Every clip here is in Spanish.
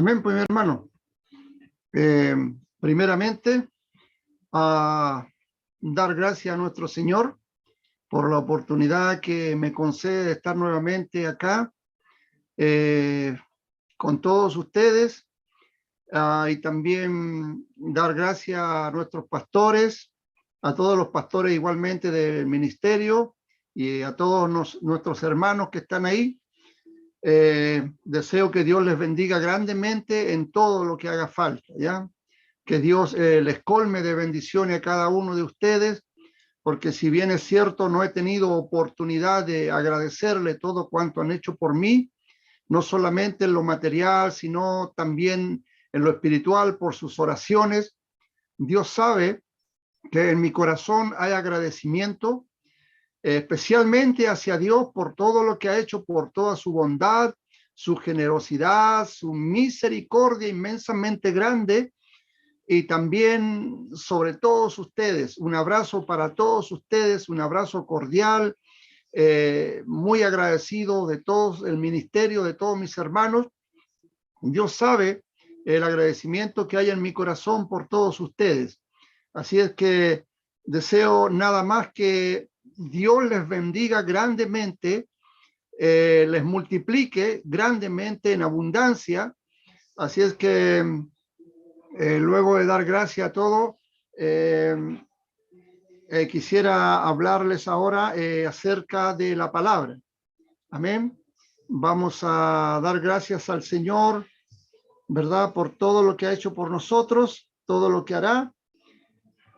Amén, pues mi hermano. Primeramente, a dar gracias a nuestro Señor por la oportunidad que me concede de estar nuevamente acá con todos ustedes, y también dar gracias a nuestros pastores, a todos los pastores igualmente del ministerio y a todos nuestros hermanos que están ahí. Deseo que Dios les bendiga grandemente en todo lo que haga falta, ¿ya? Que Dios les colme de bendiciones a cada uno de ustedes, porque si bien es cierto, no he tenido oportunidad de agradecerle todo cuanto han hecho por mí, no solamente en lo material, sino también en lo espiritual, por sus oraciones. Dios sabe que en mi corazón hay agradecimiento, especialmente hacia Dios por todo lo que ha hecho, por toda su bondad, su generosidad, su misericordia inmensamente grande, y también sobre todos ustedes. Un abrazo para todos ustedes, un abrazo cordial, muy agradecido de todos el ministerio, de todos mis hermanos. Dios sabe el agradecimiento que hay en mi corazón por todos ustedes. Así es que deseo nada más que Dios les bendiga grandemente, les multiplique grandemente en abundancia. Así es que luego de dar gracias a todos, quisiera hablarles ahora acerca de la palabra. Amén. Vamos a dar gracias al Señor, ¿verdad? Por todo lo que ha hecho por nosotros, todo lo que hará.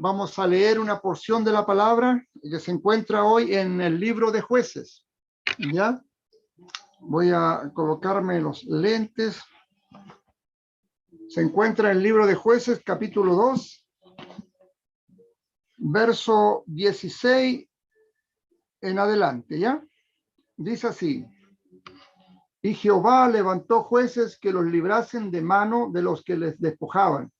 Vamos a leer una porción de la palabra que se encuentra hoy en el libro de Jueces. ¿Ya? Voy a colocarme los lentes. Se encuentra en el libro de Jueces, capítulo 2, verso 16 en adelante, ¿ya? Dice así: y Jehová levantó jueces que los librasen de mano de los que les despojaban,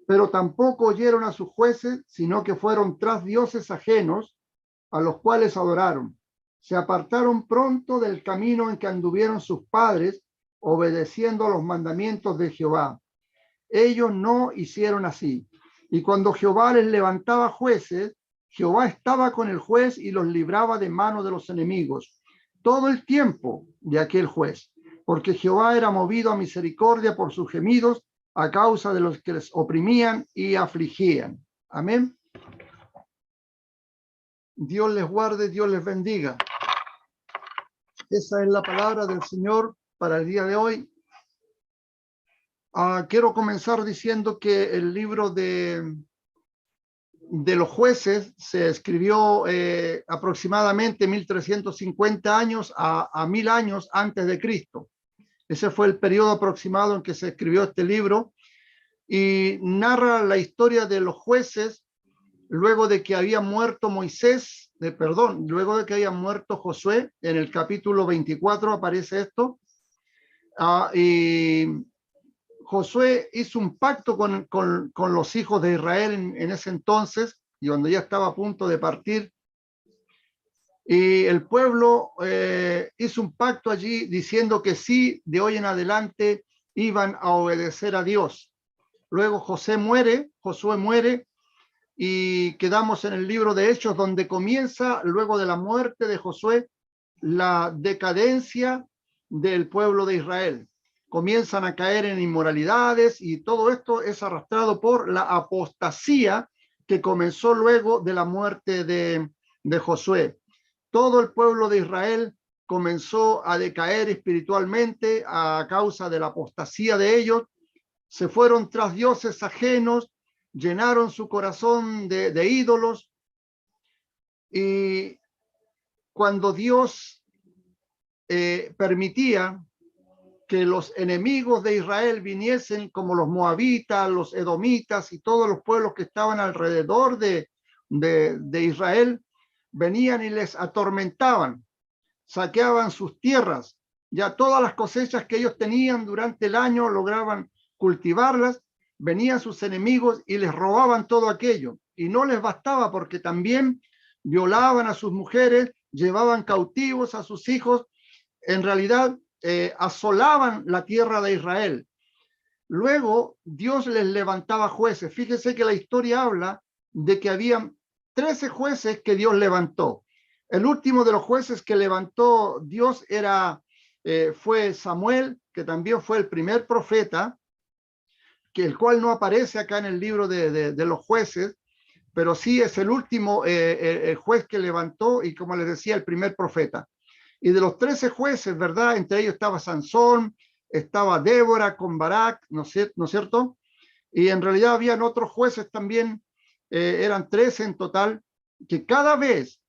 pero tampoco oyeron a sus jueces, sino que fueron tras dioses ajenos, a los cuales adoraron. Se apartaron pronto del camino en que anduvieron sus padres, obedeciendo a los mandamientos de Jehová. Ellos no hicieron así. Y cuando Jehová les levantaba jueces, Jehová estaba con el juez y los libraba de mano de los enemigos todo el tiempo de aquel juez, porque Jehová era movido a misericordia por sus gemidos a causa de los que les oprimían y afligían. Amén. Dios les guarde, Dios les bendiga. Esa es la palabra del Señor para el día de hoy. Quiero comenzar diciendo que el libro de los jueces se escribió aproximadamente 1350 años a 1000 años antes de Cristo. Ese fue el periodo aproximado en que se escribió este libro, y narra la historia de los jueces luego de que había muerto luego de que había muerto Josué. En el capítulo 24 aparece esto. Y Josué hizo un pacto con los hijos de Israel en ese entonces, y cuando ya estaba a punto de partir, y el pueblo hizo un pacto allí diciendo que sí, de hoy en adelante iban a obedecer a Dios. Luego Josué muere, y quedamos en el libro de Hechos, donde comienza, luego de la muerte de Josué, la decadencia del pueblo de Israel. Comienzan a caer en inmoralidades, y todo esto es arrastrado por la apostasía que comenzó luego de la muerte de Josué. Todo el pueblo de Israel comenzó a decaer espiritualmente a causa de la apostasía de ellos. Se fueron tras dioses ajenos, llenaron su corazón de ídolos, y cuando Dios permitía que los enemigos de Israel viniesen, como los moabitas, los edomitas y todos los pueblos que estaban alrededor de Israel, venían y les atormentaban, saqueaban sus tierras. Ya todas las cosechas que ellos tenían durante el año lograban cultivarlas. Venían sus enemigos y les robaban todo aquello, y no les bastaba, porque también violaban a sus mujeres, llevaban cautivos a sus hijos. En realidad asolaban la tierra de Israel. Luego Dios les levantaba jueces. Fíjese que la historia habla de que habían 13 jueces que Dios levantó. El último de los jueces que levantó Dios fue Samuel, que también fue el primer profeta, que el cual no aparece acá en el libro de los jueces, pero sí es el último el juez que levantó y, como les decía, el primer profeta. Y de los 13 jueces, ¿verdad? Entre ellos estaba Sansón, estaba Débora con Barak, ¿no es cierto? Y en realidad habían otros jueces también, eran 13 en total, que cada vez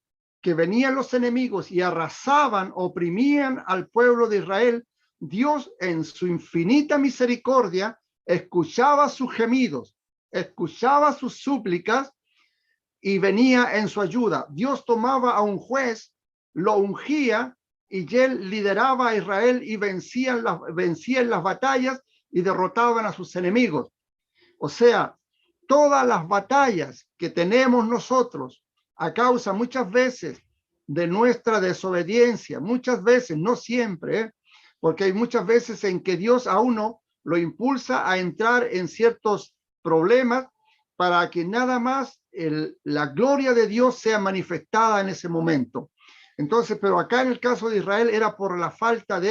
que venían los enemigos y arrasaban, oprimían al pueblo de Israel, Dios en su infinita misericordia escuchaba sus gemidos, escuchaba sus súplicas y venía en su ayuda. Dios tomaba a un juez, lo ungía y él lideraba a Israel y vencía en las batallas y derrotaban a sus enemigos. O sea, todas las batallas que tenemos nosotros a causa muchas veces de nuestra desobediencia, muchas veces, no siempre, porque hay muchas veces en que Dios a uno lo impulsa a entrar en ciertos problemas para que nada más la gloria de Dios sea manifestada en ese momento. Entonces, pero acá en el caso de Israel era por la falta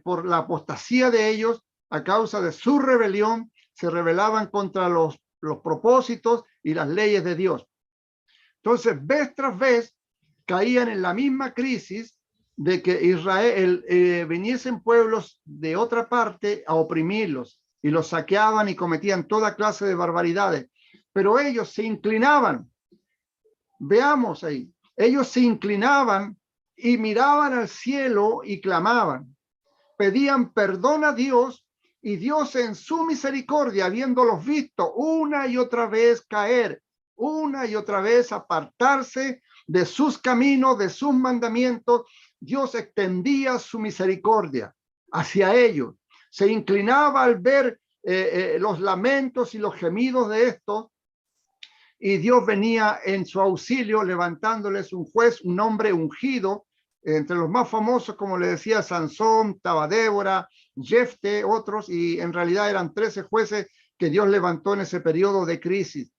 por la apostasía de ellos a causa de su rebelión, se rebelaban contra los propósitos y las leyes de Dios. Entonces, vez tras vez, caían en la misma crisis de que Israel viniesen pueblos de otra parte a oprimirlos y los saqueaban y cometían toda clase de barbaridades. Pero ellos se inclinaban, veamos ahí, ellos se inclinaban y miraban al cielo y clamaban, pedían perdón a Dios y Dios en su misericordia, habiéndolos visto una y otra vez caer, una y otra vez apartarse de sus caminos, de sus mandamientos, Dios extendía su misericordia hacia ellos. Se inclinaba al ver los lamentos y los gemidos de estos, y Dios venía en su auxilio levantándoles un juez, un hombre ungido, entre los más famosos, como le decía, Sansón, estaba Débora, Jefte, otros, y en realidad eran 13 jueces que Dios levantó en ese periodo de crisis.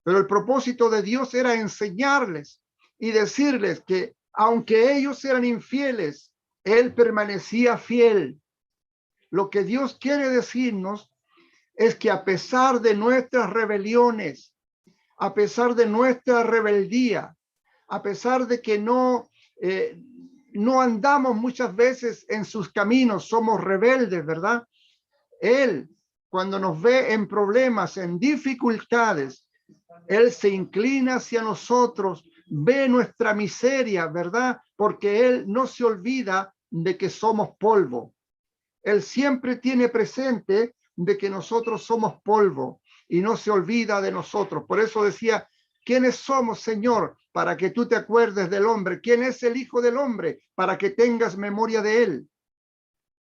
Pero el propósito de Dios era enseñarles y decirles que aunque ellos eran infieles, Él permanecía fiel. Lo que Dios quiere decirnos es que a pesar de nuestras rebeliones, a pesar de nuestra rebeldía, a pesar de que no andamos muchas veces en sus caminos, somos rebeldes, ¿verdad? Él, cuando nos ve en problemas, en dificultades, Él se inclina hacia nosotros, ve nuestra miseria, ¿verdad? Porque Él no se olvida de que somos polvo. Él siempre tiene presente de que nosotros somos polvo y no se olvida de nosotros. Por eso decía, ¿quiénes somos, Señor, para que tú te acuerdes del hombre? ¿Quién es el Hijo del Hombre para que tengas memoria de él?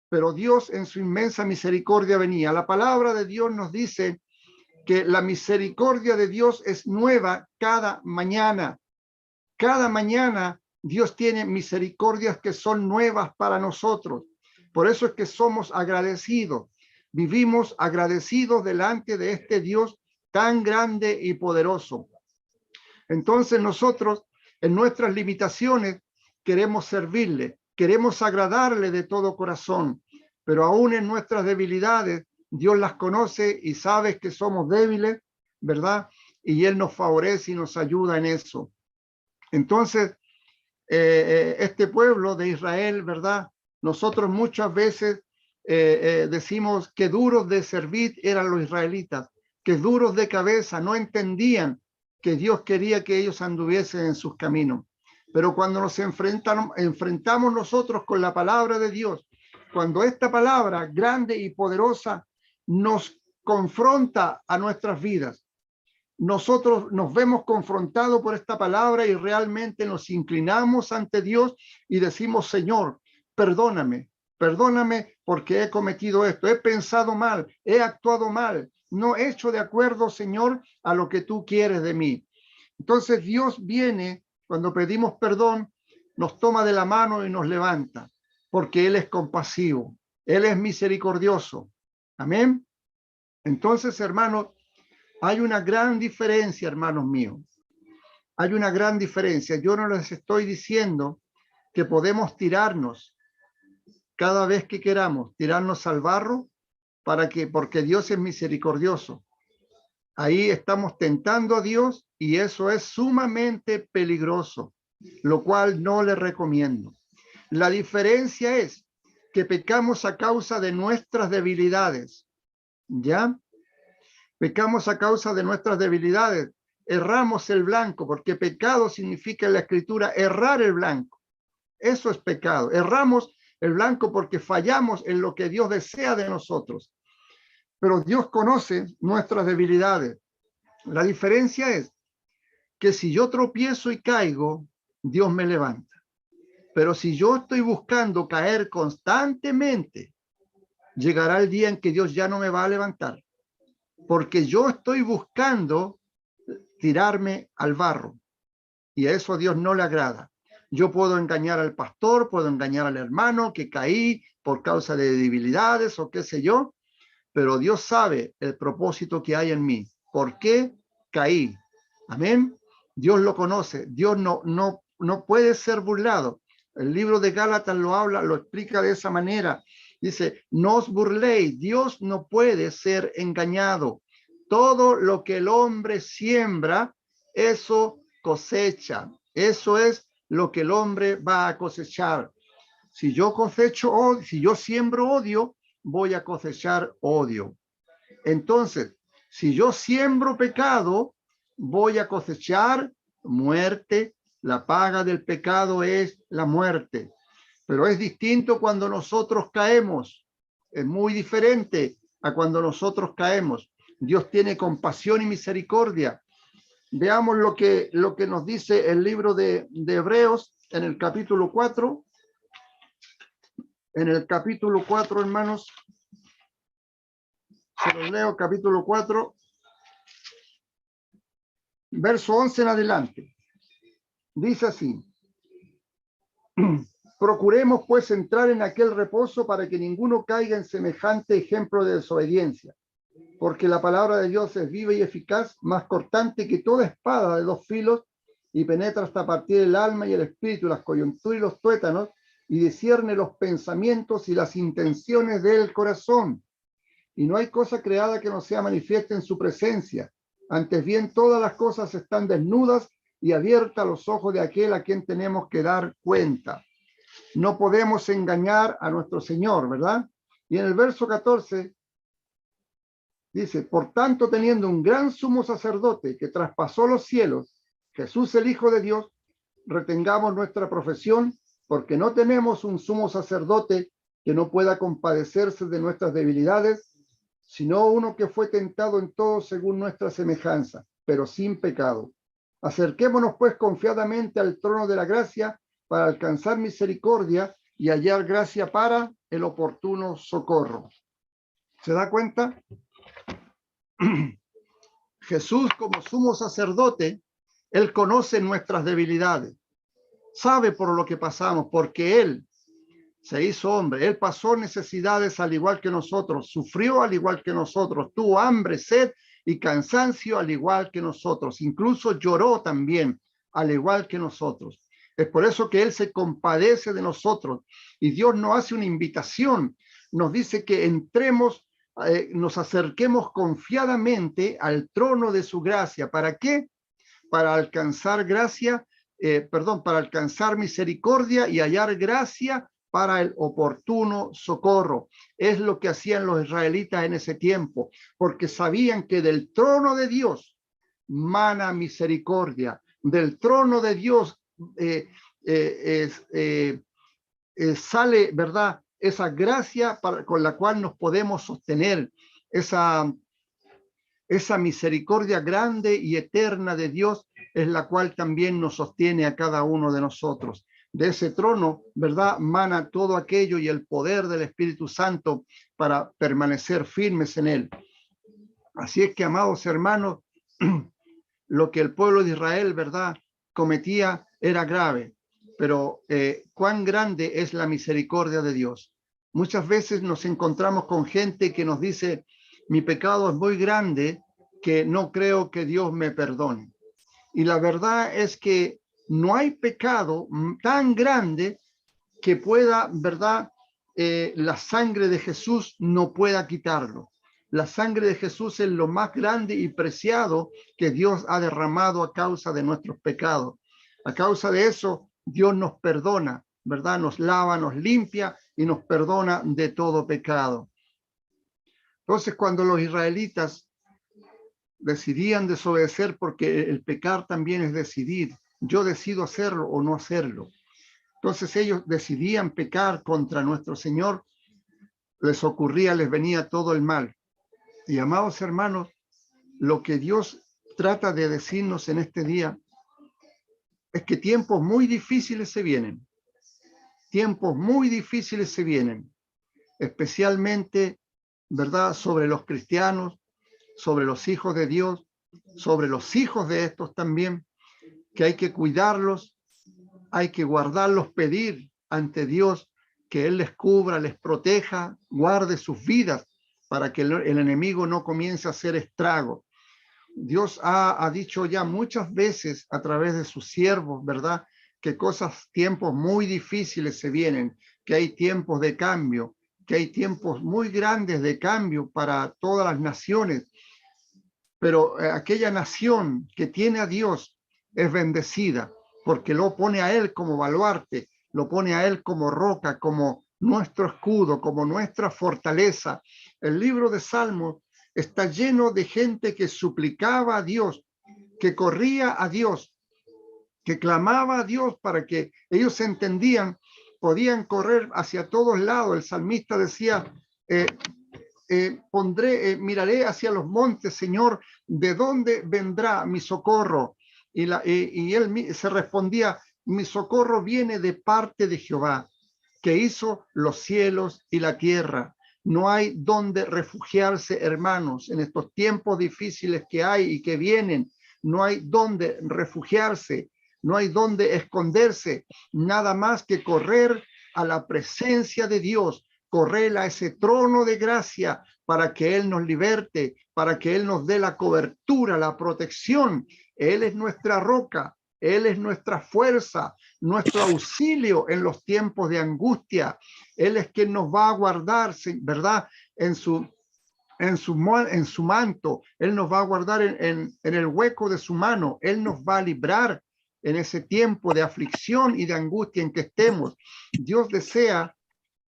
Pero Dios en su inmensa misericordia venía. La palabra de Dios nos dice que la misericordia de Dios es nueva cada mañana. Cada mañana Dios tiene misericordias que son nuevas para nosotros. Por eso es que somos agradecidos. Vivimos agradecidos delante de este Dios tan grande y poderoso. Entonces nosotros, en nuestras limitaciones, queremos servirle, queremos agradarle de todo corazón, pero aún en nuestras debilidades, Dios las conoce y sabe que somos débiles, ¿verdad? Y Él nos favorece y nos ayuda en eso. Entonces, este pueblo de Israel, ¿verdad? Nosotros muchas veces decimos que duros de servir eran los israelitas, que duros de cabeza, no entendían que Dios quería que ellos anduviesen en sus caminos. Pero cuando nos enfrentamos nosotros con la palabra de Dios, cuando esta palabra grande y poderosa nos confronta a nuestras vidas, nosotros nos vemos confrontados por esta palabra y realmente nos inclinamos ante Dios y decimos, Señor, perdóname, perdóname porque he cometido esto, he pensado mal, he actuado mal, no he hecho de acuerdo, Señor, a lo que tú quieres de mí. Entonces Dios viene, cuando pedimos perdón, nos toma de la mano y nos levanta, porque Él es compasivo, Él es misericordioso. Amén. Entonces, hermanos, hay una gran diferencia, hermanos míos. Hay una gran diferencia. Yo no les estoy diciendo que podemos tirarnos cada vez que queramos, tirarnos al barro porque Dios es misericordioso. Ahí estamos tentando a Dios y eso es sumamente peligroso, lo cual no le recomiendo. La diferencia es que pecamos a causa de nuestras debilidades, ¿ya? Pecamos a causa de nuestras debilidades. Erramos el blanco, porque pecado significa en la escritura errar el blanco. Eso es pecado. Erramos el blanco porque fallamos en lo que Dios desea de nosotros. Pero Dios conoce nuestras debilidades. La diferencia es que si yo tropiezo y caigo, Dios me levanta. Pero si yo estoy buscando caer constantemente, llegará el día en que Dios ya no me va a levantar. Porque yo estoy buscando tirarme al barro. Y a eso a Dios no le agrada. Yo puedo engañar al pastor, puedo engañar al hermano que caí por causa de debilidades o qué sé yo, pero Dios sabe el propósito que hay en mí. ¿Por qué caí? Amén. Dios lo conoce. Dios no puede ser burlado. El libro de Gálatas lo habla, lo explica de esa manera. Dice, no os burléis. Dios no puede ser engañado. Todo lo que el hombre siembra, eso cosecha. Eso es lo que el hombre va a cosechar. Si yo cosecho, si yo siembro odio, voy a cosechar odio. Entonces, si yo siembro pecado, voy a cosechar muerte. La paga del pecado es la muerte. Pero es distinto cuando nosotros caemos. Es muy diferente a cuando nosotros caemos. Dios tiene compasión y misericordia. Veamos lo que nos dice el libro de Hebreos en el capítulo 4. En el capítulo 4, hermanos, se los leo, capítulo 4, verso 11 en adelante. Dice así: procuremos pues entrar en aquel reposo para que ninguno caiga en semejante ejemplo de desobediencia, porque la palabra de Dios es viva y eficaz, más cortante que toda espada de dos filos, y penetra hasta partir el alma y el espíritu, las coyunturas y los tuétanos, y discierne los pensamientos y las intenciones del corazón. Y no hay cosa creada que no sea manifiesta en su presencia. Antes bien, todas las cosas están desnudas y abiertas a los ojos de aquel a quien tenemos que dar cuenta. No podemos engañar a nuestro Señor, ¿verdad? Y en el verso 14 dice, por tanto, teniendo un gran sumo sacerdote que traspasó los cielos, Jesús el Hijo de Dios, retengamos nuestra profesión, porque no tenemos un sumo sacerdote que no pueda compadecerse de nuestras debilidades, sino uno que fue tentado en todo según nuestra semejanza, pero sin pecado. Acerquémonos pues confiadamente al trono de la gracia para alcanzar misericordia y hallar gracia para el oportuno socorro. ¿Se da cuenta? Jesús, como sumo sacerdote, él conoce nuestras debilidades, sabe por lo que pasamos, porque él se hizo hombre, él pasó necesidades al igual que nosotros, sufrió al igual que nosotros, tuvo hambre, sed y cansancio al igual que nosotros, incluso lloró también al igual que nosotros. Es por eso que él se compadece de nosotros y Dios nos hace una invitación, nos dice que entremos, nos acerquemos confiadamente al trono de su gracia. ¿Para qué? Para alcanzar gracia, para alcanzar misericordia y hallar gracia para el oportuno socorro. Es lo que hacían los israelitas en ese tiempo, porque sabían que del trono de Dios mana misericordia, del trono de Dios sale, ¿verdad?, esa gracia con la cual nos podemos sostener, esa misericordia grande y eterna de Dios es la cual también nos sostiene a cada uno de nosotros. De ese trono, ¿verdad?, mana todo aquello y el poder del Espíritu Santo para permanecer firmes en él. Así es que, amados hermanos, lo que el pueblo de Israel, ¿verdad?, cometía era grave, pero cuán grande es la misericordia de Dios. Muchas veces nos encontramos con gente que nos dice, mi pecado es muy grande, que no creo que Dios me perdone. Y la verdad es que no hay pecado tan grande que pueda, ¿verdad? La sangre de Jesús no pueda quitarlo. La sangre de Jesús es lo más grande y preciado que Dios ha derramado a causa de nuestros pecados. A causa de eso, Dios nos perdona, ¿verdad? Nos lava, nos limpia y nos perdona de todo pecado. Entonces, cuando los israelitas decidían desobedecer, porque el pecar también es decidir, yo decido hacerlo o no hacerlo. Entonces ellos decidían pecar contra nuestro Señor, les ocurría, les venía todo el mal. Y amados hermanos, lo que Dios trata de decirnos en este día es que tiempos muy difíciles se vienen. Tiempos muy difíciles se vienen, especialmente, ¿verdad?, sobre los cristianos, sobre los hijos de Dios, sobre los hijos de estos también, que hay que cuidarlos, hay que guardarlos, pedir ante Dios que Él les cubra, les proteja, guarde sus vidas para que el enemigo no comience a hacer estrago. Dios ha dicho ya muchas veces a través de sus siervos, ¿verdad?, que tiempos muy difíciles se vienen, que hay tiempos de cambio, que hay tiempos muy grandes de cambio para todas las naciones. Pero aquella nación que tiene a Dios es bendecida, porque lo pone a Él como baluarte, lo pone a Él como roca, como nuestro escudo, como nuestra fortaleza. El libro de Salmos está lleno de gente que suplicaba a Dios, que corría a Dios, que clamaba a Dios para que ellos entendían, podían correr hacia todos lados. El salmista decía, miraré hacia los montes, Señor, ¿de dónde vendrá mi socorro? Y él se respondía, mi socorro viene de parte de Jehová, que hizo los cielos y la tierra. No hay donde refugiarse, hermanos, en estos tiempos difíciles que hay y que vienen. No hay donde refugiarse, no hay donde esconderse, nada más que correr a la presencia de Dios, correr a ese trono de gracia para que Él nos liberte, para que Él nos dé la cobertura, la protección. Él es nuestra roca, Él es nuestra fuerza, nuestro auxilio en los tiempos de angustia. Él es quien nos va a guardar, ¿verdad?, en su manto. Él nos va a guardar en el hueco de su mano. Él nos va a librar en ese tiempo de aflicción y de angustia en que estemos. Dios desea,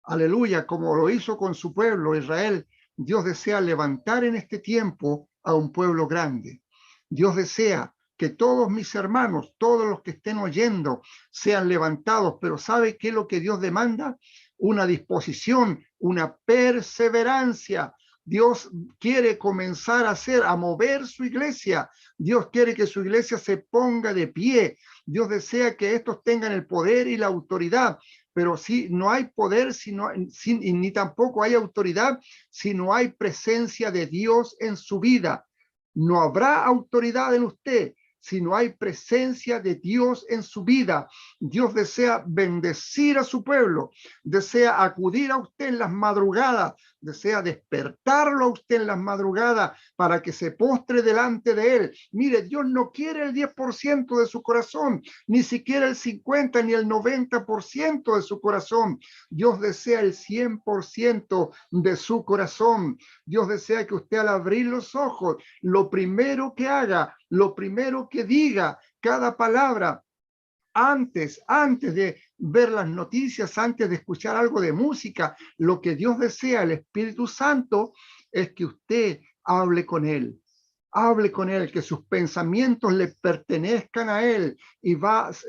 aleluya, como lo hizo con su pueblo Israel, Dios desea levantar en este tiempo a un pueblo grande. Dios desea que todos mis hermanos, todos los que estén oyendo, sean levantados. Pero ¿sabe qué es lo que Dios demanda? Una disposición, una perseverancia. Dios quiere comenzar a mover su iglesia. Dios quiere que su iglesia se ponga de pie. Dios desea que estos tengan el poder y la autoridad. Pero si no hay poder, ni tampoco hay autoridad, si no hay presencia de Dios en su vida. No habrá autoridad en usted si no hay presencia de Dios en su vida. Dios desea bendecir a su pueblo, desea acudir a usted en las madrugadas, desea despertarlo a usted en las madrugadas para que se postre delante de Él. Mire, Dios no quiere el 10% de su corazón, ni siquiera el 50 ni el 90% de su corazón. Dios desea el 100% de su corazón. Dios desea que usted, al abrir los ojos, lo primero que haga, lo primero que diga, cada palabra, antes de ver las noticias, antes de escuchar algo de música, lo que Dios desea, el Espíritu Santo, es que usted hable con Él. Hable con Él, que sus pensamientos le pertenezcan a Él, y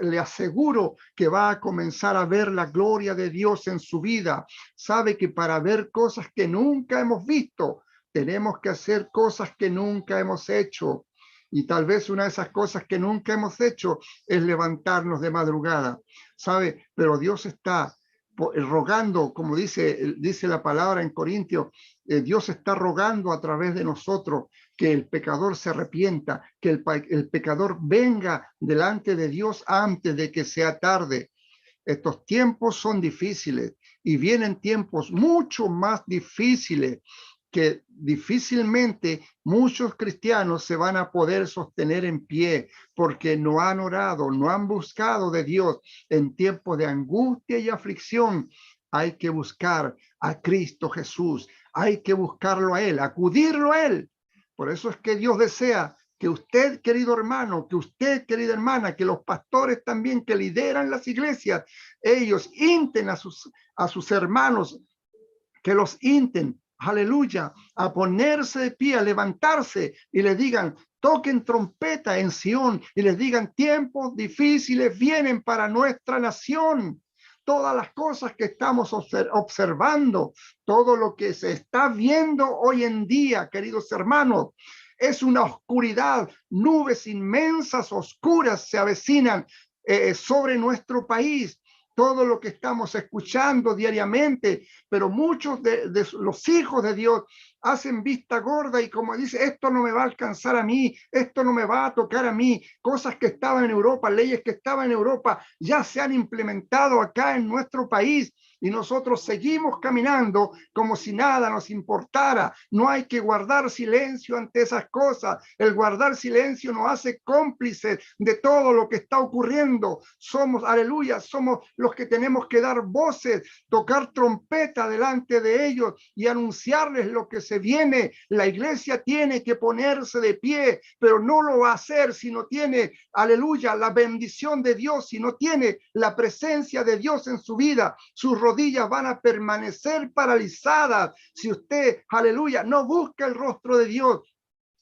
le aseguro que va a comenzar a ver la gloria de Dios en su vida. Sabe que para ver cosas que nunca hemos visto, tenemos que hacer cosas que nunca hemos hecho. Y tal vez una de esas cosas que nunca hemos hecho es levantarnos de madrugada, ¿sabe? Pero Dios está rogando, como dice la palabra en Corintios, Dios está rogando a través de nosotros que el pecador se arrepienta, que el pecador venga delante de Dios antes de que sea tarde. Estos tiempos son difíciles y vienen tiempos mucho más difíciles que difícilmente muchos cristianos se van a poder sostener en pie porque no han orado, no han buscado de Dios en tiempos de angustia y aflicción. Hay que buscar a Cristo Jesús, hay que buscarlo a Él, acudirlo a Él. Por eso es que Dios desea que usted, querido hermano, que usted, querida hermana, que los pastores también que lideran las iglesias, ellos inten a sus hermanos, que los inten, aleluya, a ponerse de pie, a levantarse y le digan, toquen trompeta en Sión y les digan, tiempos difíciles vienen para nuestra nación. Todas las cosas que estamos observando, todo lo que se está viendo hoy en día, queridos hermanos, es una oscuridad, nubes inmensas, oscuras se avecinan sobre nuestro país. Todo lo que estamos escuchando diariamente, pero muchos de los hijos de Dios hacen vista gorda y como dice, esto no me va a alcanzar a mí, esto no me va a tocar a mí. Cosas que estaban en Europa, leyes que estaban en Europa, ya se han implementado acá en nuestro país y nosotros seguimos caminando como si nada nos importara. No hay que guardar silencio ante esas cosas. El guardar silencio nos hace cómplices de todo lo que está ocurriendo. Somos, aleluya, somos los que tenemos que dar voces, tocar trompeta delante de ellos y anunciarles lo que se viene. La iglesia tiene que ponerse de pie, pero no lo va a hacer si no tiene, aleluya, la bendición de Dios, si no tiene la presencia de Dios en su vida. Sus rodillas van a permanecer paralizadas si usted, aleluya, no busca el rostro de Dios.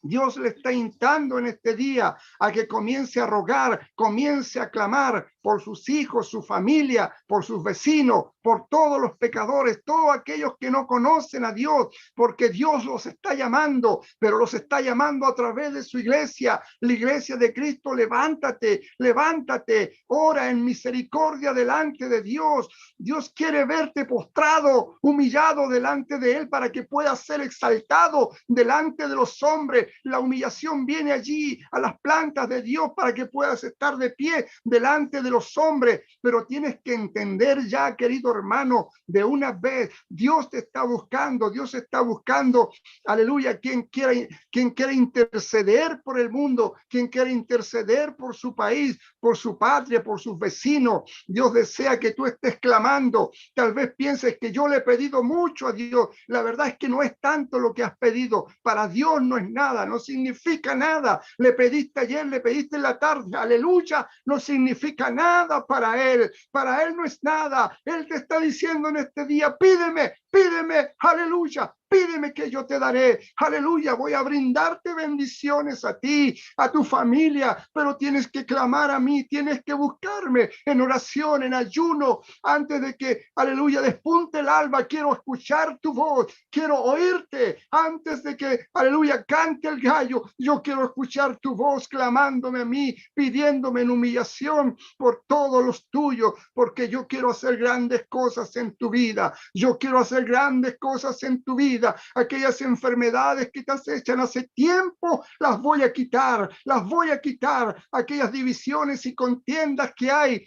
Dios le está instando en este día a que comience a rogar, comience a clamar por sus hijos, su familia, por sus vecinos, por todos los pecadores, todos aquellos que no conocen a Dios, porque Dios los está llamando, pero los está llamando a través de su iglesia, la iglesia de Cristo. Levántate, levántate, ora en misericordia delante de Dios. Dios quiere verte postrado, humillado delante de Él para que puedas ser exaltado delante de los hombres. La humillación viene allí a las plantas de Dios para que puedas estar de pie delante de los hombres, pero tienes que entender ya, querido hermano, de una vez, Dios te está buscando, Dios está buscando, aleluya, quien quiere interceder por el mundo, quien quiere interceder por su país, por su patria, por sus vecinos. Dios desea que tú estés clamando. Tal vez pienses que yo le he pedido mucho a Dios. La verdad es que no es tanto lo que has pedido. Para Dios no es nada, no significa nada. Le pediste ayer, le pediste en la tarde, aleluya, no significa nada para Él. Para Él no es nada. Él te está diciendo en este día, pídeme, pídeme, aleluya, pídeme que yo te daré, aleluya, voy a brindarte bendiciones a ti, a tu familia, pero tienes que clamar a mí, tienes que buscarme en oración, en ayuno, antes de que, aleluya, despunte el alba. Quiero escuchar tu voz, quiero oírte, antes de que, aleluya, cante el gallo. Yo quiero escuchar tu voz clamándome a mí, pidiéndome en humillación por todos los tuyos, porque yo quiero hacer grandes cosas en tu vida, yo quiero hacer grandes cosas en tu vida. Aquellas enfermedades que te acechan hace tiempo, las voy a quitar, las voy a quitar. Aquellas divisiones y contiendas que hay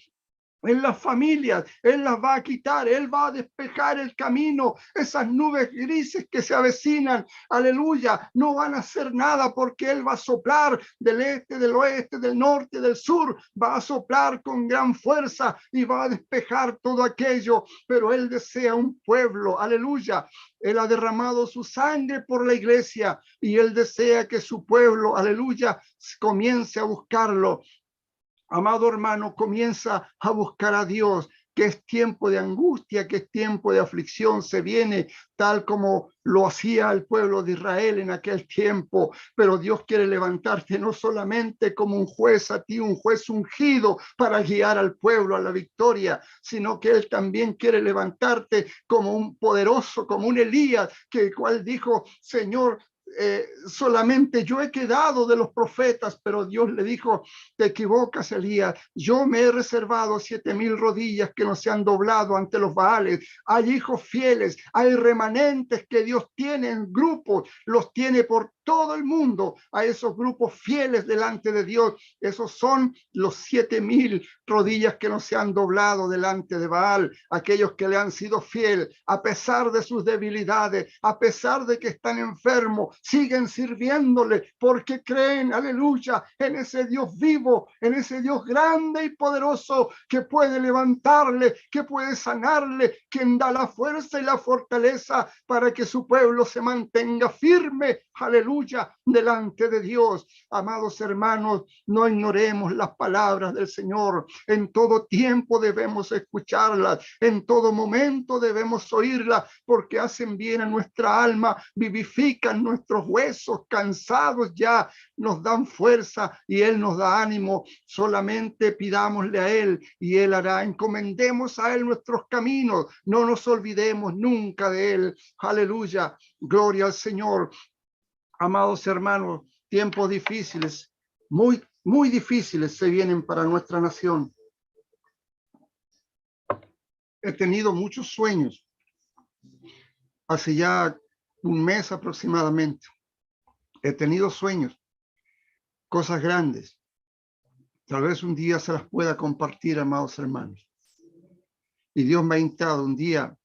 en las familias, Él las va a quitar, Él va a despejar el camino. Esas nubes grises que se avecinan, aleluya, no van a hacer nada porque Él va a soplar del este, del oeste, del norte, del sur, va a soplar con gran fuerza y va a despejar todo aquello. Pero Él desea un pueblo, aleluya. Él ha derramado su sangre por la iglesia y Él desea que su pueblo, aleluya, comience a buscarlo. Amado hermano, comienza a buscar a Dios, que es tiempo de angustia, que es tiempo de aflicción. Se viene tal como lo hacía el pueblo de Israel en aquel tiempo, pero Dios quiere levantarte no solamente como un juez a ti, un juez ungido para guiar al pueblo a la victoria, sino que Él también quiere levantarte como un poderoso, como un Elías, que el cual dijo, Señor, solamente yo he quedado de los profetas, pero Dios le dijo, te equivocas, Elías, yo me he reservado 7,000 rodillas que no se han doblado ante los Baales. Hay hijos fieles, hay remanentes que Dios tiene en grupos, los tiene por todo el mundo a esos grupos fieles delante de Dios. Esos son los 7,000 rodillas que no se han doblado delante de Baal, aquellos que le han sido fiel a pesar de sus debilidades, a pesar de que están enfermos, siguen sirviéndole porque creen, aleluya, en ese Dios vivo, en ese Dios grande y poderoso que puede levantarle, que puede sanarle, quien da la fuerza y la fortaleza para que su pueblo se mantenga firme, aleluya, delante de Dios. Amados hermanos, no ignoremos las palabras del Señor. En todo tiempo debemos escucharlas, en todo momento debemos oírlas, porque hacen bien a nuestra alma, vivifican nuestros huesos cansados ya, nos dan fuerza y Él nos da ánimo. Solamente pidámosle a Él y Él hará. Encomendemos a Él nuestros caminos, no nos olvidemos nunca de Él. Aleluya, gloria al Señor. Amados hermanos, tiempos difíciles, muy difíciles se vienen para nuestra nación. He tenido muchos sueños. Hace ya un mes aproximadamente. He tenido sueños, cosas grandes. Tal vez un día se las pueda compartir, amados hermanos. Y Dios me ha instado. Un día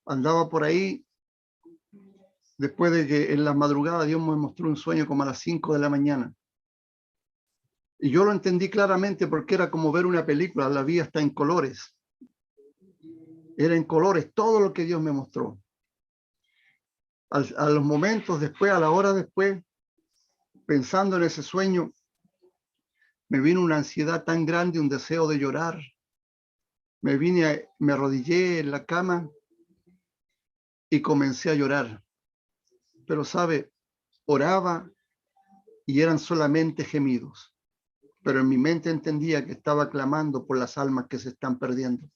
andaba por ahí, después de que en la madrugada Dios me mostró un sueño como a las 5 de la mañana. Y yo lo entendí claramente porque era como ver una película, la vi hasta en colores. Era en colores todo lo que Dios me mostró. A los momentos después, a la hora después, pensando en ese sueño, me vino una ansiedad tan grande, un deseo de llorar. Me arrodillé en la cama y comencé a llorar. Pero sabe, oraba y eran solamente gemidos. Pero en mi mente entendía que estaba clamando por las almas que se están perdiendo.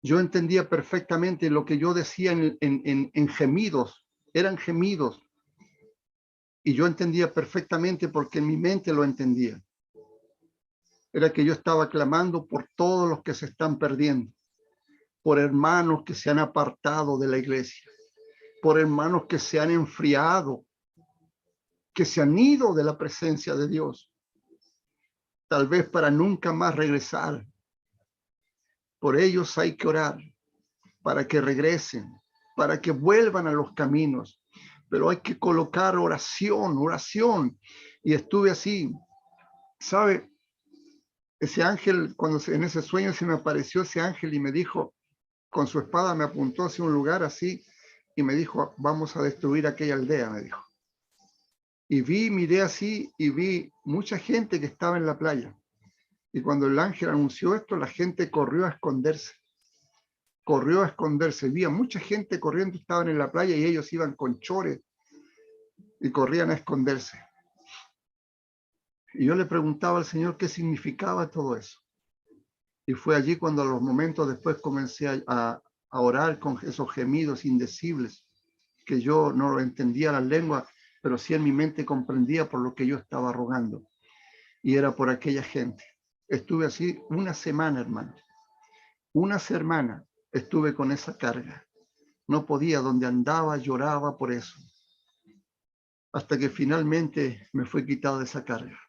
Yo entendía perfectamente lo que yo decía en gemidos, eran gemidos. Y yo entendía perfectamente porque en mi mente lo entendía. Era que yo estaba clamando por todos los que se están perdiendo, por hermanos que se han apartado de la iglesia, por hermanos que se han enfriado, que se han ido de la presencia de Dios, tal vez para nunca más regresar. Por ellos hay que orar, para que regresen, para que vuelvan a los caminos. Pero hay que colocar oración. Y estuve así, ¿sabe? Ese ángel, en ese sueño se me apareció ese ángel y me dijo, con su espada me apuntó hacia un lugar así y me dijo, vamos a destruir aquella aldea, me dijo. Y miré así y vi mucha gente que estaba en la playa. Y cuando el ángel anunció esto, la gente corrió a esconderse. Vi a mucha gente corriendo, estaban en la playa y ellos iban con chores y corrían a esconderse. Y yo le preguntaba al Señor qué significaba todo eso. Y fue allí cuando a los momentos después comencé a orar con esos gemidos indecibles, que yo no lo entendía la lengua, pero sí en mi mente comprendía por lo que yo estaba rogando. Y era por aquella gente. Estuve así una semana, hermano. Una semana estuve con esa carga. No podía, donde andaba, lloraba por eso. Hasta que finalmente me fue quitada esa carga.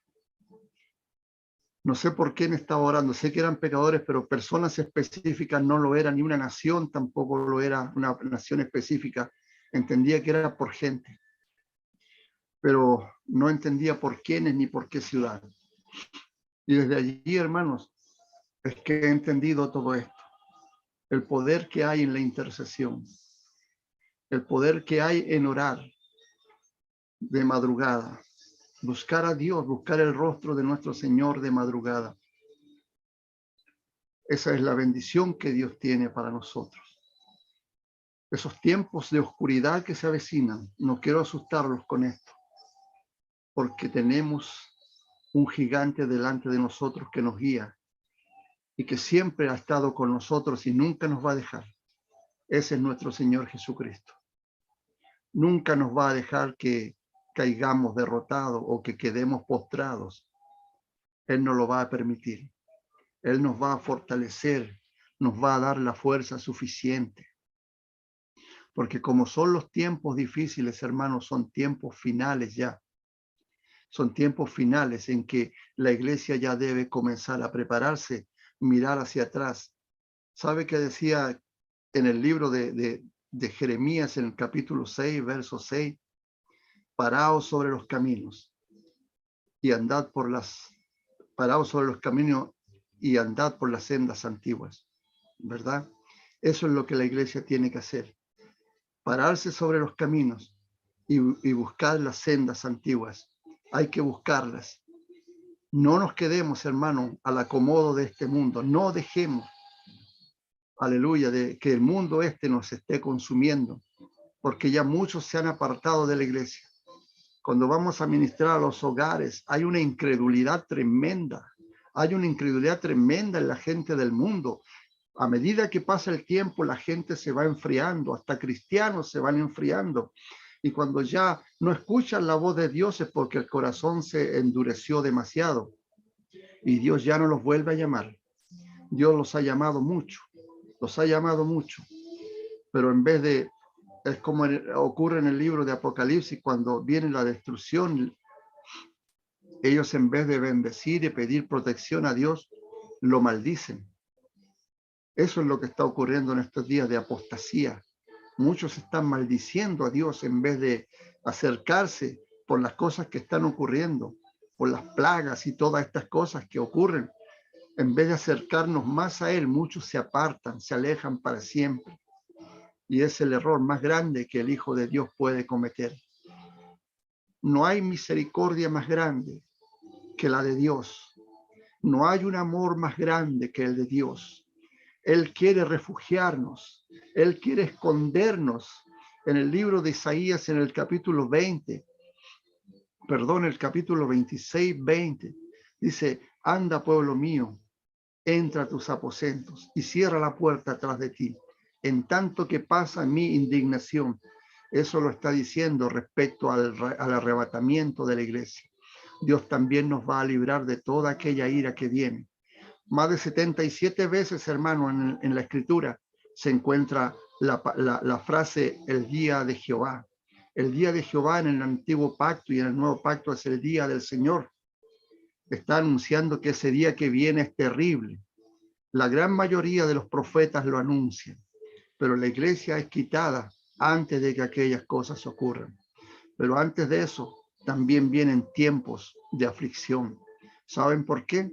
No sé por quién estaba orando, sé que eran pecadores, pero personas específicas no lo eran, ni una nación tampoco lo era, una nación específica. Entendía que era por gente, pero no entendía por quiénes ni por qué ciudad. Y desde allí, hermanos, es que he entendido todo esto. El poder que hay en la intercesión, el poder que hay en orar de madrugada, buscar a Dios, buscar el rostro de nuestro Señor de madrugada. Esa es la bendición que Dios tiene para nosotros. Esos tiempos de oscuridad que se avecinan, no quiero asustarlos con esto, porque tenemos un gigante delante de nosotros que nos guía y que siempre ha estado con nosotros y nunca nos va a dejar. Ese es nuestro Señor Jesucristo. Nunca nos va a dejar que caigamos derrotados o que quedemos postrados. Él no lo va a permitir. Él nos va a fortalecer, nos va a dar la fuerza suficiente. porque como son los tiempos difíciles, hermanos, son tiempos finales ya. Son tiempos finales en que la iglesia ya debe comenzar a prepararse, mirar hacia atrás. ¿Sabe qué decía en el libro de Jeremías, en el capítulo 6, verso 6? Paraos sobre los caminos y andad por paraos sobre los caminos y andad por las sendas antiguas, ¿verdad? Eso es lo que la iglesia tiene que hacer. Pararse sobre los caminos y buscar las sendas antiguas. Hay que buscarlas. No nos quedemos, hermano, al acomodo de este mundo. No dejemos, aleluya, de que el mundo nos esté consumiendo, porque ya muchos se han apartado de la iglesia. Cuando vamos a ministrar a los hogares, hay una incredulidad tremenda. Hay una incredulidad tremenda en la gente del mundo. A medida que pasa el tiempo, la gente se va enfriando, hasta cristianos se van enfriando. Y cuando ya no escuchan la voz de Dios es porque el corazón se endureció demasiado. Y Dios ya no los vuelve a llamar. Dios los ha llamado mucho. Los ha llamado mucho. Pero en vez de, es como ocurre en el libro de Apocalipsis, cuando viene la destrucción, ellos en vez de bendecir y pedir protección a Dios, lo maldicen. Eso es lo que está ocurriendo en estos días de apostasía. Muchos están maldiciendo a Dios en vez de acercarse por las cosas que están ocurriendo, por las plagas y todas estas cosas que ocurren. En vez de acercarnos más a Él, muchos se apartan, se alejan para siempre. Y es el error más grande que el Hijo de Dios puede cometer. No hay misericordia más grande que la de Dios. No hay un amor más grande que el de Dios. Él quiere refugiarnos. Él quiere escondernos. En el libro de Isaías, en el capítulo 26, 20, dice, anda, pueblo mío, entra a tus aposentos y cierra la puerta atrás de ti, en tanto que pasa mi indignación. Eso lo está diciendo respecto al arrebatamiento de la iglesia. Dios también nos va a librar de toda aquella ira que viene. Más de 77 veces, hermano, en la escritura se encuentra la frase el día de Jehová. El día de Jehová en el antiguo pacto y en el nuevo pacto es el día del Señor. Está anunciando que ese día que viene es terrible. La gran mayoría de los profetas lo anuncian, pero la iglesia es quitada antes de que aquellas cosas ocurran. Pero antes de eso también vienen tiempos de aflicción. ¿Saben por qué?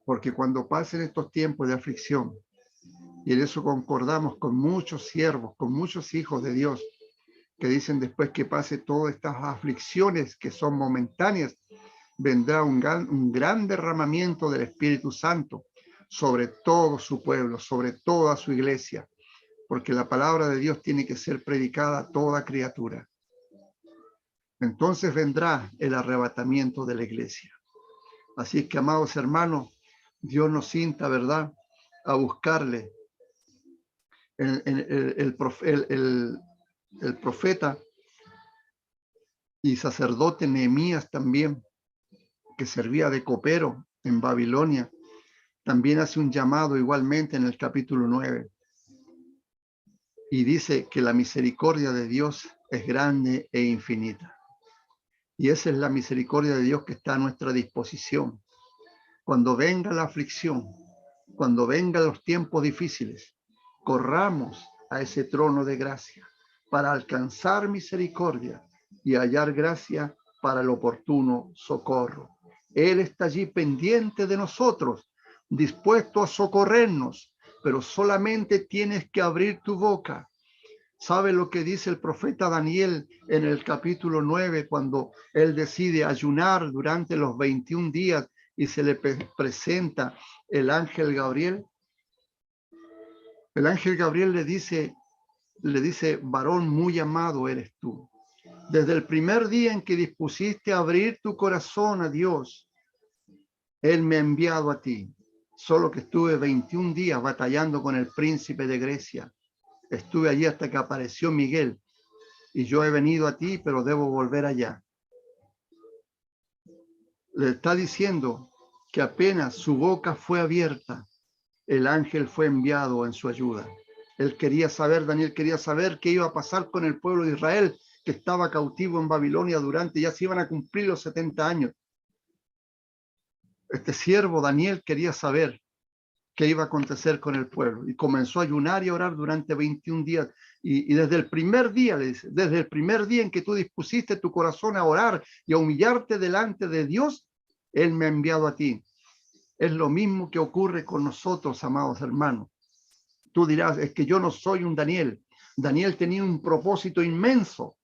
Porque cuando pasen estos tiempos de aflicción, y en eso concordamos con muchos siervos, con muchos hijos de Dios, que dicen después que pase todas estas aflicciones que son momentáneas, vendrá un gran derramamiento del Espíritu Santo sobre todo su pueblo, sobre toda su iglesia, porque la palabra de Dios tiene que ser predicada a toda criatura. Entonces vendrá el arrebatamiento de la iglesia. Así es que, amados hermanos, Dios nos cinta, ¿verdad?, a buscarle. El profeta y sacerdote Nehemías también, que servía de copero en Babilonia, también hace un llamado igualmente en el capítulo 9. Y dice que la misericordia de Dios es grande e infinita. Y esa es la misericordia de Dios que está a nuestra disposición. Cuando venga la aflicción, cuando vengan los tiempos difíciles, corramos a ese trono de gracia para alcanzar misericordia y hallar gracia para el oportuno socorro. Él está allí pendiente de nosotros, dispuesto a socorrernos, pero solamente tienes que abrir tu boca. ¿Sabe lo que dice el profeta Daniel en el capítulo 9 cuando él decide ayunar durante los 21 días y se le presenta el ángel Gabriel? El ángel Gabriel le dice, varón muy amado eres tú. Desde el primer día en que dispusiste a abrir tu corazón a Dios, Él me ha enviado a ti. Solo que estuve 21 días batallando con el príncipe de Grecia. Estuve allí hasta que apareció Miguel. Y yo he venido a ti, pero debo volver allá. Le está diciendo que apenas su boca fue abierta, el ángel fue enviado en su ayuda. Daniel quería saber qué iba a pasar con el pueblo de Israel, que estaba cautivo en Babilonia ya se iban a cumplir los 70 años. Este siervo Daniel quería saber qué iba a acontecer con el pueblo y comenzó a ayunar y a orar durante 21 días. Y desde el primer día, le dice, desde el primer día en que tú dispusiste tu corazón a orar y a humillarte delante de Dios, Él me ha enviado a ti. Es lo mismo que ocurre con nosotros, amados hermanos. Tú dirás, es que yo no soy un Daniel. Daniel tenía un propósito inmenso.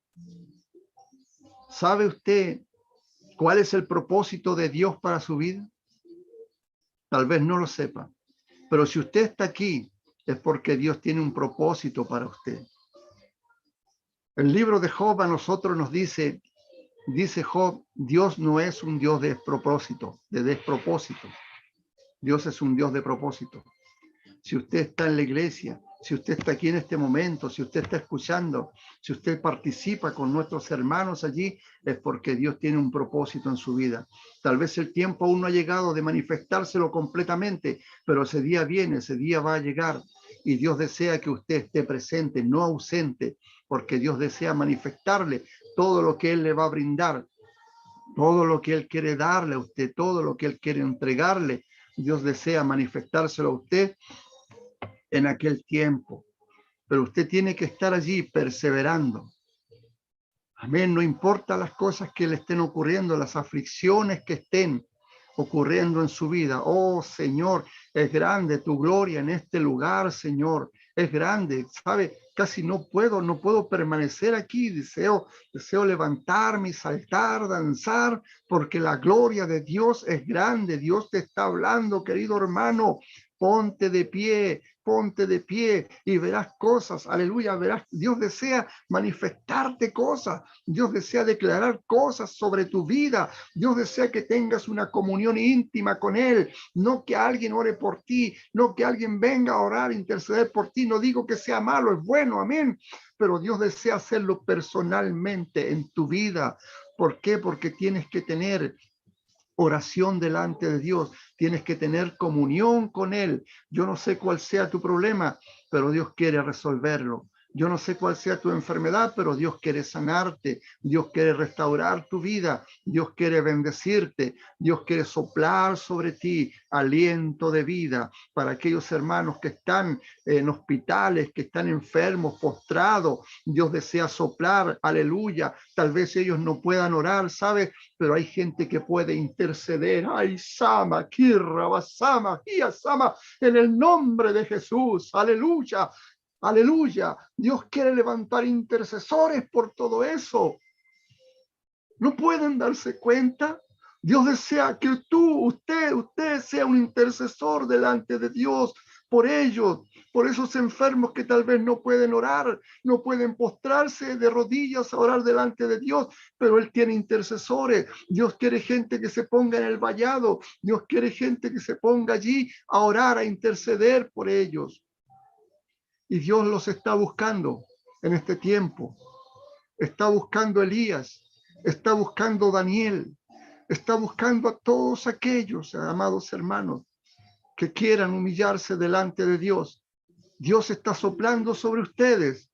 ¿Sabe usted cuál es el propósito de Dios para su vida? Tal vez no lo sepa, pero si usted está aquí es porque Dios tiene un propósito para usted. El libro de Job a nosotros nos dice Job, Dios no es un Dios de despropósito. Dios es un Dios de propósito. Si usted está en la iglesia, si usted está aquí en este momento, si usted está escuchando, si usted participa con nuestros hermanos allí, es porque Dios tiene un propósito en su vida. Tal vez el tiempo aún no ha llegado de manifestárselo completamente, pero ese día viene, ese día va a llegar y Dios desea que usted esté presente, no ausente, porque Dios desea manifestarle todo lo que Él le va a brindar, todo lo que Él quiere darle a usted, todo lo que Él quiere entregarle. Dios desea manifestárselo a usted en aquel tiempo, pero usted tiene que estar allí perseverando. Amén, no importa las cosas que le estén ocurriendo, las aflicciones que estén ocurriendo en su vida. Oh Señor, es grande tu gloria en este lugar, Señor, es grande, ¿sabe? Casi no puedo permanecer aquí, deseo levantarme y saltar, danzar, porque la gloria de Dios es grande. Dios te está hablando, querido hermano. Ponte de pie y verás cosas, aleluya, verás, Dios desea manifestarte cosas, Dios desea declarar cosas sobre tu vida, Dios desea que tengas una comunión íntima con Él, no que alguien ore por ti, no que alguien venga a orar, interceder por ti, no digo que sea malo, es bueno, amén, pero Dios desea hacerlo personalmente en tu vida. ¿Por qué? Porque tienes que tener oración delante de Dios, tienes que tener comunión con Él. Yo no sé cuál sea tu problema, pero Dios quiere resolverlo. Yo no sé cuál sea tu enfermedad, pero Dios quiere sanarte, Dios quiere restaurar tu vida, Dios quiere bendecirte, Dios quiere soplar sobre ti aliento de vida para aquellos hermanos que están en hospitales, que están enfermos, postrados. Dios desea soplar, aleluya. Tal vez ellos no puedan orar, ¿sabes? Pero hay gente que puede interceder. Ay, Sama, Kirra, Basama, Sama, en el nombre de Jesús, aleluya. Aleluya, Dios quiere levantar intercesores por todo eso. ¿No pueden darse cuenta? Dios desea que usted sea un intercesor delante de Dios por ellos, por esos enfermos que tal vez no pueden orar, no pueden postrarse de rodillas a orar delante de Dios, pero Él tiene intercesores. Dios quiere gente que se ponga en el vallado, Dios quiere gente que se ponga allí a orar, a interceder por ellos. Y Dios los está buscando en este tiempo. Está buscando a Elías, está buscando a Daniel, está buscando a todos aquellos, amados hermanos, que quieran humillarse delante de Dios. Dios está soplando sobre ustedes.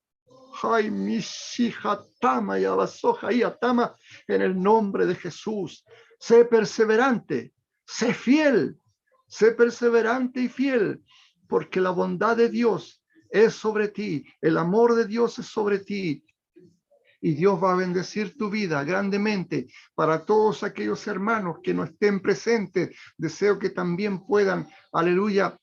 En el nombre de Jesús. Sé perseverante, sé fiel, sé perseverante y fiel, porque la bondad de Dios es sobre ti, el amor de Dios es sobre ti, y Dios va a bendecir tu vida grandemente. Para todos aquellos hermanos que no estén presentes, deseo que también puedan, aleluya,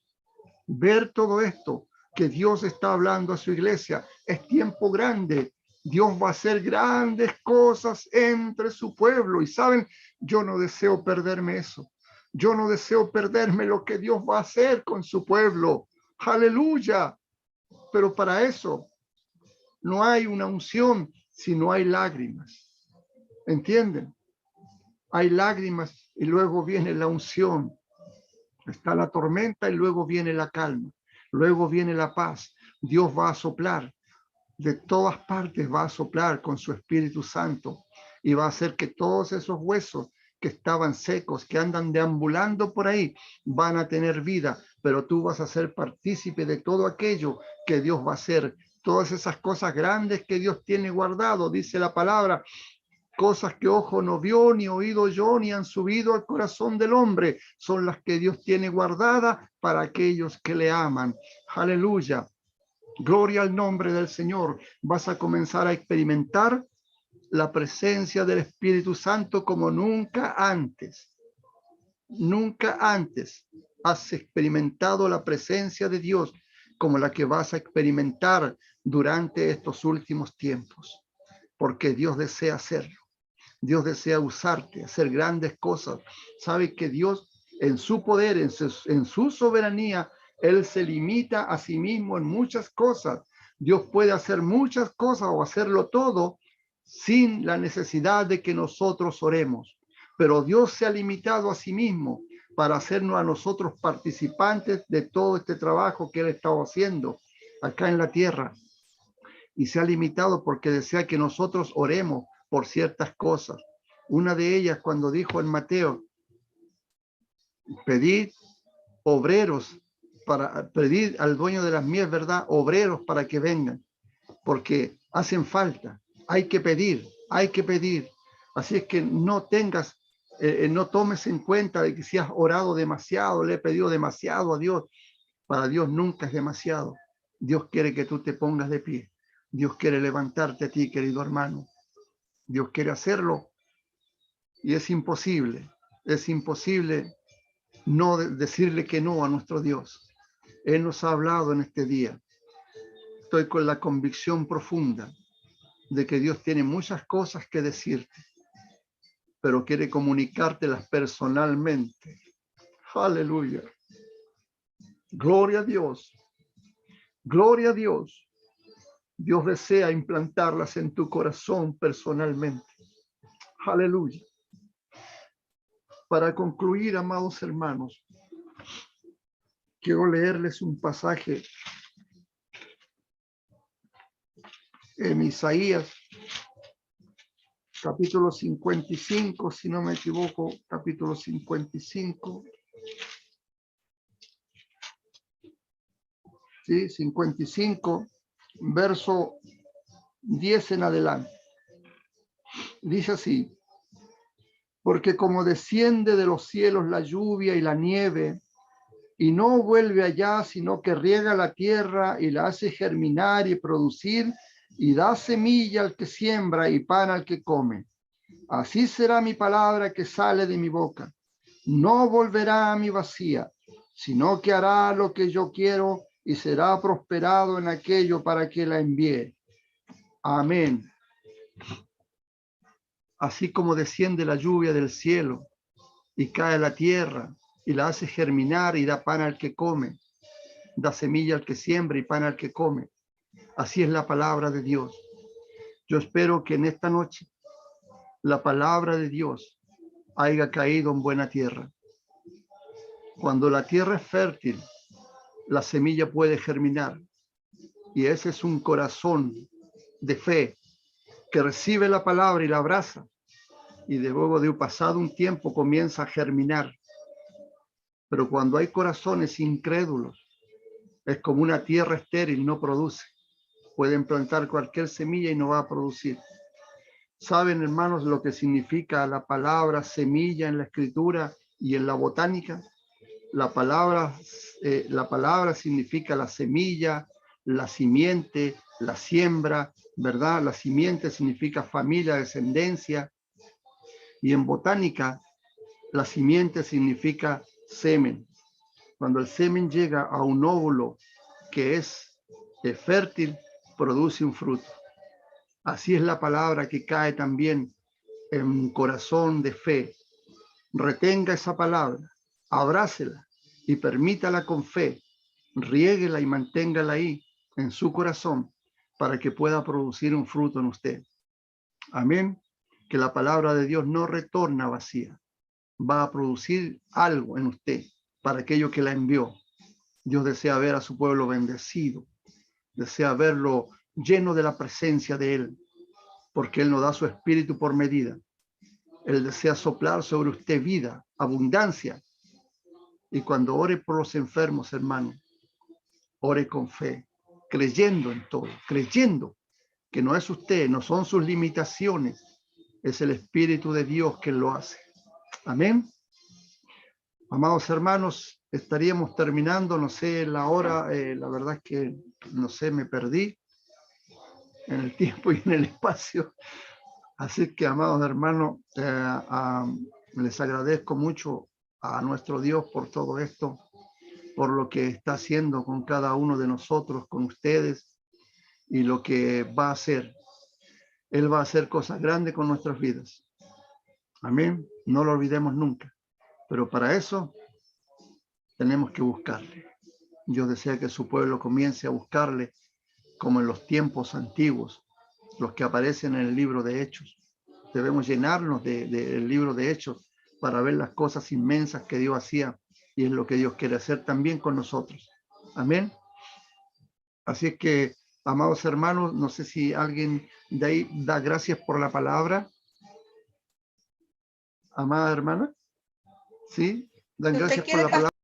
ver todo esto que Dios está hablando a su iglesia. Es tiempo grande. Dios va a hacer grandes cosas entre su pueblo. Y saben, yo no deseo perderme eso. Yo no deseo perderme lo que Dios va a hacer con su pueblo. Aleluya. Pero para eso no hay una unción si no hay lágrimas. ¿Entienden? Hay lágrimas y luego viene la unción. Está la tormenta y luego viene la calma. Luego viene la paz. Dios va a soplar. De todas partes va a soplar con su Espíritu Santo y va a hacer que todos esos huesos que estaban secos, que andan deambulando por ahí, van a tener vida, pero tú vas a ser partícipe de todo aquello que Dios va a hacer, todas esas cosas grandes que Dios tiene guardado, dice la palabra, cosas que ojo no vio, ni oído yo, ni han subido al corazón del hombre, son las que Dios tiene guardadas para aquellos que le aman. Aleluya. Gloria al nombre del Señor. Vas a comenzar a experimentar la presencia del Espíritu Santo como nunca antes. Nunca antes has experimentado la presencia de Dios como la que vas a experimentar durante estos últimos tiempos, porque Dios desea hacerlo. Dios desea usarte, hacer grandes cosas. Sabe que Dios en su poder, en su soberanía, Él se limita a sí mismo en muchas cosas. Dios puede hacer muchas cosas o hacerlo todo sin la necesidad de que nosotros oremos. Pero Dios se ha limitado a sí mismo para hacernos a nosotros participantes de todo este trabajo que Él estaba haciendo acá en la tierra. Y se ha limitado porque desea que nosotros oremos por ciertas cosas. Una de ellas cuando dijo en Mateo, pedid obreros, para pedir al dueño de las mies, ¿verdad? Obreros para que vengan, porque hacen falta, hay que pedir, hay que pedir. Así es que no tengas, no tomes en cuenta de que si has orado demasiado, le he pedido demasiado a Dios. Para Dios nunca es demasiado. Dios quiere que tú te pongas de pie. Dios quiere levantarte a ti, querido hermano. Dios quiere hacerlo y es imposible no decirle que no a nuestro Dios. Él nos ha hablado en este día. Estoy con la convicción profunda de que Dios tiene muchas cosas que decirte, pero quiere comunicártelas personalmente. Aleluya. Gloria a Dios. Gloria a Dios. Dios desea implantarlas en tu corazón personalmente. Aleluya. Para concluir, amados hermanos, quiero leerles un pasaje en Isaías, capítulo 55, si no me equivoco, capítulo 55. Sí, 55, verso 10 en adelante. Dice así: porque como desciende de los cielos la lluvia y la nieve, y no vuelve allá, sino que riega la tierra y la hace germinar y producir, y da semilla al que siembra y pan al que come. Así será mi palabra que sale de mi boca. No volverá a mi vacía, sino que hará lo que yo quiero y será prosperado en aquello para que la envíe. Amén. Así como desciende la lluvia del cielo y cae a la tierra y la hace germinar y da pan al que come, da semilla al que siembra y pan al que come. Así es la palabra de Dios. Yo espero que en esta noche la palabra de Dios haya caído en buena tierra. Cuando la tierra es fértil, la semilla puede germinar. Y ese es un corazón de fe que recibe la palabra y la abraza. Y luego de pasado un tiempo comienza a germinar. Pero cuando hay corazones incrédulos, es como una tierra estéril, no produce. Pueden plantar cualquier semilla y no va a producir. ¿Saben, hermanos, lo que significa la palabra semilla en la escritura y en la botánica? La palabra significa la semilla, la simiente, la siembra, ¿verdad? La simiente significa familia, descendencia. Y en botánica, la simiente significa semen. Cuando el semen llega a un óvulo que es fértil, produce un fruto. Así es la palabra que cae también en un corazón de fe. Retenga esa palabra, abrácela y permítala con fe, riéguela y manténgala ahí en su corazón para que pueda producir un fruto en usted. Amén. Que la palabra de Dios no retorna vacía, va a producir algo en usted para aquello que la envió. Dios desea ver a su pueblo bendecido, desea verlo lleno de la presencia de Él, porque Él nos da su espíritu por medida. Él desea soplar sobre usted vida, abundancia, Y cuando ore por los enfermos, hermano, ore con fe, creyendo en todo, creyendo que no es usted, no son sus limitaciones, es el Espíritu de Dios que lo hace. Amén. Amados hermanos, estaríamos terminando, no sé la hora, la verdad es que no sé, me perdí en el tiempo y en el espacio. Así que, amados hermanos, les agradezco mucho a nuestro Dios por todo esto, por lo que está haciendo con cada uno de nosotros, con ustedes, y lo que va a hacer. Él va a hacer cosas grandes con nuestras vidas. Amén. No lo olvidemos nunca. Pero para eso tenemos que buscarle. Dios desea que su pueblo comience a buscarle como en los tiempos antiguos, los que aparecen en el libro de Hechos. Debemos llenarnos del libro de Hechos para ver las cosas inmensas que Dios hacía, y es lo que Dios quiere hacer también con nosotros. Amén. Así es que, amados hermanos, no sé si alguien de ahí da gracias por la palabra. Amada hermana, ¿sí? Dan gracias por la palabra.